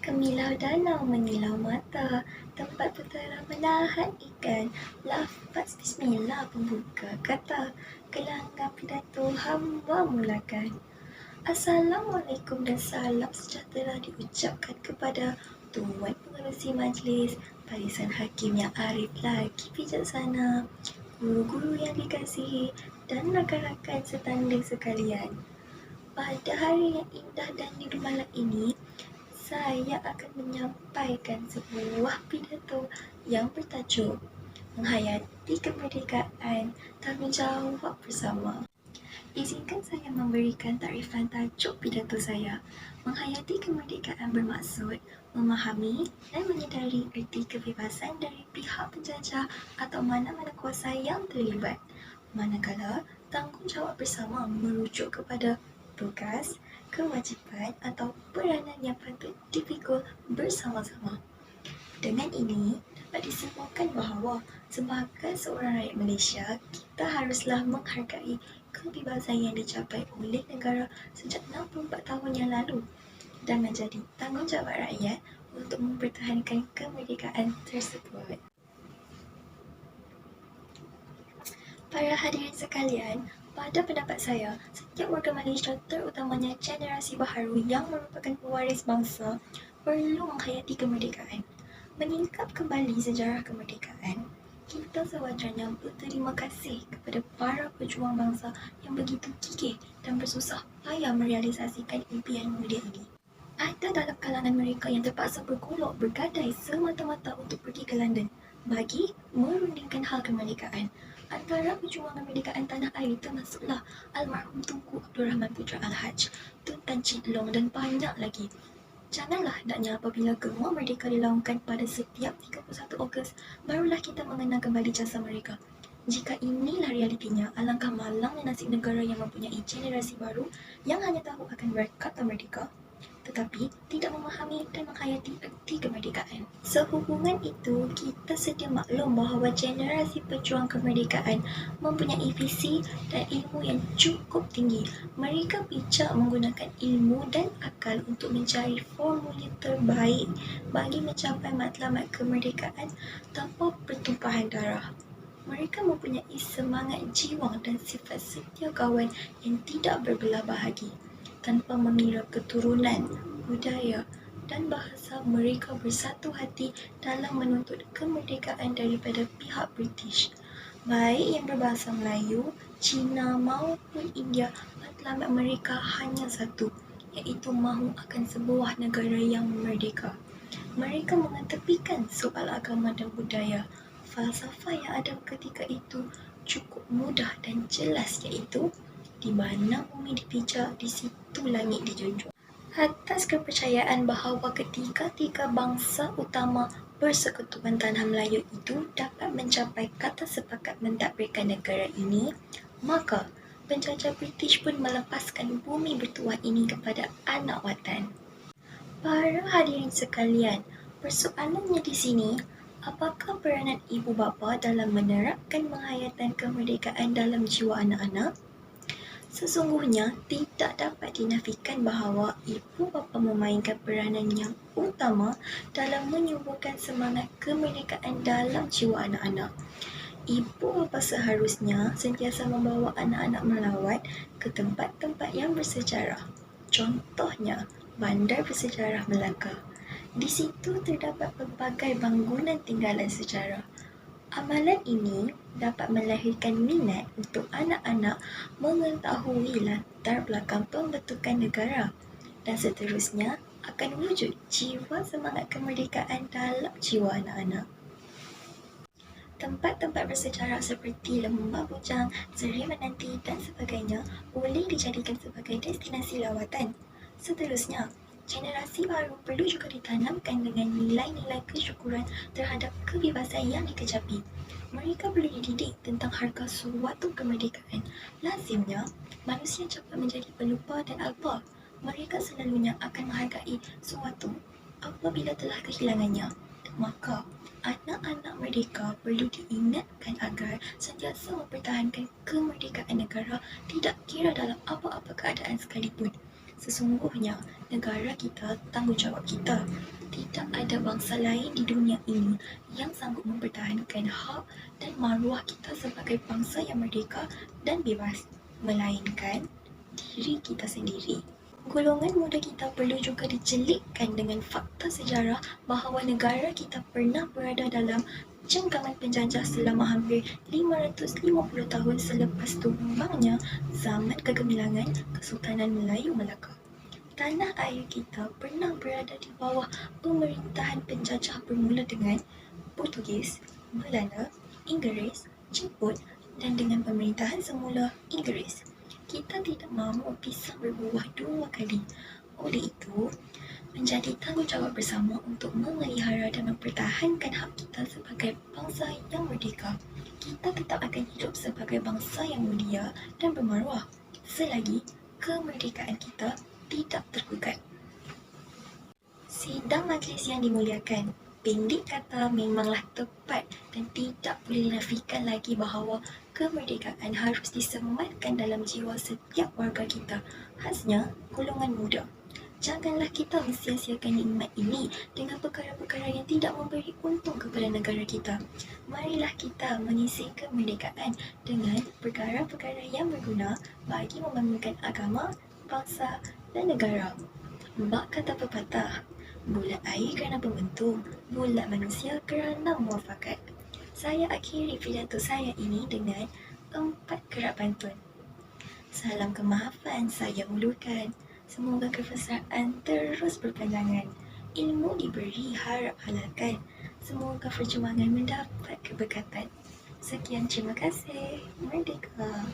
Kemilau danau menyilau mata, tempat putera menahan ikan. Lafaz bismillah pembuka kata, gelanggang pidato hamba mulakan. Assalamualaikum dan salam sejahtera diucapkan kepada Tuan Pengerusi Majlis, barisan hakim yang arif lagi bijaksana, guru-guru yang dikasihi dan rakan-rakan setanding sekalian. Pada hari yang indah dan nirmala ini, saya akan menyampaikan sebuah pidato yang bertajuk Menghayati Kemerdekaan, Tanggungjawab Bersama. Izinkan saya memberikan takrifan tajuk pidato saya. Menghayati kemerdekaan bermaksud memahami dan menyedari erti kebebasan dari pihak penjajah atau mana-mana kuasa yang terlibat. Manakala tanggungjawab bersama merujuk kepada tugas, kewajipan atau peranan yang patut dipikul bersama-sama. Dengan ini, dapat disimpulkan bahawa sebagai seorang rakyat Malaysia, kita haruslah menghargai kebebasan yang dicapai oleh negara sejak 64 tahun yang lalu dan menjadi tanggungjawab rakyat untuk mempertahankan kemerdekaan tersebut. Para hadirin sekalian, pada pendapat saya, setiap warga Malaysia, terutamanya generasi baharu yang merupakan pewaris bangsa, perlu menghayati kemerdekaan. Menyingkap kembali sejarah kemerdekaan, kita sewajarnya berterima kasih kepada para pejuang bangsa yang begitu gigih dan bersusah payah merealisasikan impian mulia ini. Ada dalam kalangan mereka yang terpaksa bergolak bergadai semata-mata untuk pergi ke London bagi merundingkan hal kemerdekaan. Antara pejuang kemerdekaan tanah air termasuklah almarhum Tunku Abdul Rahman Putra Al-Haj, Tun Tan Chin Long dan banyak lagi. Janganlah hendaknya apabila gemar merdeka dilaungkan pada setiap 31 Ogos, barulah kita mengenang kembali jasa mereka. Jika inilah realitinya, alangkah malangnya nasib negara yang mempunyai generasi baru yang hanya tahu akan berkata merdeka, tetapi tidak memahami dan menghayati erti kemerdekaan. Sehubungan itu, kita sedia maklum bahawa generasi pejuang kemerdekaan mempunyai visi dan ilmu yang cukup tinggi. Mereka bijak menggunakan ilmu dan akal untuk mencari formulir terbaik bagi mencapai matlamat kemerdekaan tanpa pertumpahan darah. Mereka mempunyai semangat jiwang dan sifat setia kawan yang tidak berbelah bahagi. Tanpa mengira keturunan, budaya dan bahasa, mereka bersatu hati dalam menuntut kemerdekaan daripada pihak British. Baik yang berbahasa Melayu, Cina maupun India, matlamat mereka hanya satu, iaitu mahu akan sebuah negara yang merdeka. Mereka mengetepikan soal agama dan budaya. Falsafah yang ada ketika itu cukup mudah dan jelas, iaitu di mana bumi dipijak, di situ langit dijunjung. Atas kepercayaan bahawa ketiga-tiga bangsa utama persekutuan tanah Melayu itu dapat mencapai kata sepakat mentadbirkan negara ini, maka penjajah British pun melepaskan bumi bertuah ini kepada anak watan. Para hadirin sekalian, persoalannya di sini, apakah peranan ibu bapa dalam menerapkan penghayatan kemerdekaan dalam jiwa anak-anak? Sesungguhnya tidak dapat dinafikan bahawa ibu bapa memainkan peranan yang utama dalam menyuburkan semangat kemerdekaan dalam jiwa anak-anak. Ibu bapa seharusnya sentiasa membawa anak-anak melawat ke tempat-tempat yang bersejarah. Contohnya, bandar bersejarah Melaka. Di situ terdapat pelbagai bangunan tinggalan sejarah. Amalan ini dapat melahirkan minat untuk anak-anak mengetahui latar belakang pembentukan negara dan seterusnya akan wujud jiwa semangat kemerdekaan dalam jiwa anak-anak. Tempat-tempat bersejarah seperti Lembah Bujang, Seri Menanti dan sebagainya boleh dijadikan sebagai destinasi lawatan. Seterusnya, generasi baru perlu juga ditanamkan dengan nilai-nilai kesyukuran terhadap kebebasan yang dikecapi. Mereka perlu dididik tentang harga suatu kemerdekaan. Lazimnya, manusia cepat menjadi pelupa dan alpa. Mereka selalunya akan menghargai suatu apabila telah kehilangannya. Maka, anak-anak mereka perlu diingatkan agar sentiasa mempertahankan kemerdekaan negara tidak kira dalam apa-apa keadaan sekalipun. Sesungguhnya, negara kita tanggungjawab kita. Tidak ada bangsa lain di dunia ini yang sanggup mempertahankan hak dan maruah kita sebagai bangsa yang merdeka dan bebas, melainkan diri kita sendiri. Golongan muda kita perlu juga dijelitkan dengan fakta sejarah bahawa negara kita pernah berada dalam cengkaman penjajah selama hampir 550 tahun selepas tumbangnya zaman kegemilangan Kesultanan Melayu Melaka. Tanah air kita pernah berada di bawah pemerintahan penjajah bermula dengan Portugis, Belanda, Inggeris, Jepun dan dengan pemerintahan semula Inggeris. Kita tidak mahu pisang berbuah dua kali. Oleh itu, menjadi tanggungjawab bersama untuk memelihara dan mempertahankan hak kita sebagai bangsa yang merdeka. Kita tetap akan hidup sebagai bangsa yang mulia dan bermaruah selagi kemerdekaan kita tidak tergugat. Sidang majlis yang dimuliakan, pendek kata memanglah tepat dan tidak boleh dinafikan lagi bahawa kemerdekaan harus disematkan dalam jiwa setiap warga kita, khasnya golongan muda. Janganlah kita mensia-siakan nikmat ini dengan perkara-perkara yang tidak memberi untung kepada negara kita. Marilah kita mengisi kemerdekaan dengan perkara-perkara yang berguna bagi membangunkan agama, bangsa dan negara. Bak kata pepatah, bulat air kerana pembentuk, bulat manusia kerana muafakat. Saya akhiri pidato saya ini dengan 4 kerap pantun. Salam kemaafan saya ulurkan. Semoga kefesaan terus berpanjangan. Ilmu diberi harap halalkan. Semoga perjuangan mendapat keberkatan. Sekian, terima kasih. Merdeka!